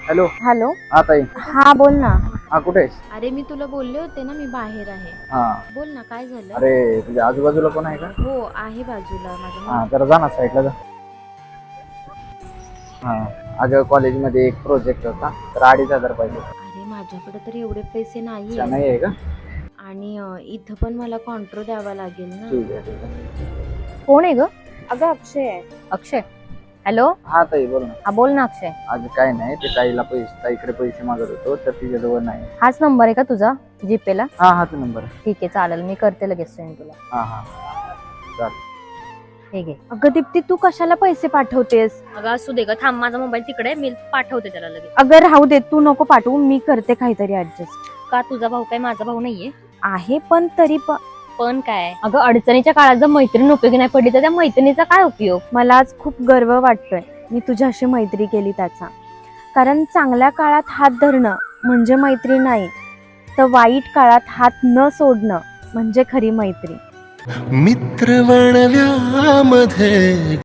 Hello. Hello. हा ताई. हा बोल ना. हा कुठे आहेस? अरे मी तुला बोलले होते ना मी बाहेर आहे. हा. बोल ना काय झालं? अरे तुझ्या आजूबाजूला कोण आहे का? हो आहे बाजूला माझ्या हा जरा जा ना साईडला जा. हा अगं कॉलेजमध्ये एक प्रोजेक्ट होता तर 2,500 पाहिजे. अरे माझ्याकडे तर एवढे पैसे अच्छा, नाहीये नाही आहे का? आणि इथं पण मला कॉन्ट्रो द्यावा लागेल ना. ठीक आहे ठीक आहे. कोण आहे ग? अगं अक्षय आहे. अक्षय. हॅलो. हा ताई बोल ना. हा बोल ना अक्षय. आज काय नाही ते ताईकडे पैसे मागत होतो तर तिच्याजवळ नाही. हाच नंबर आहे का तुझा जीपे ला? हा हाच नंबर आहे. ठीक आहे चालेल, मी करते लगेच सेंड तुला. हा हा चाल. ठीक आहे. अगं दीप्ती तू कशाला पैसे पाठवतेस? अगं असू दे ग, थांब माझा मोबाईल तिकडे, मी पाठवते त्याला लगेच. अगं राहू दे, तू नको पाठवू, मी करते काहीतरी ऍडजस्ट. का तुझा भाऊ काय माझा भाऊ नाहीये? आहे पण तरी पण काय अगं, अडचणीच्या काळात जर मैत्रीण उपयोगी नाही पडली तर त्या मैत्रिणीचा काय उपयोग? मला आज खूप गर्व वाटतोय मी तुझ्याशी मैत्री केली त्याचा. कारण चांगल्या काळात हात धरणं म्हणजे मैत्री नाही, तर वाईट काळात हात न सोडणं म्हणजे खरी मैत्री. मित्र बनव्यामध्ये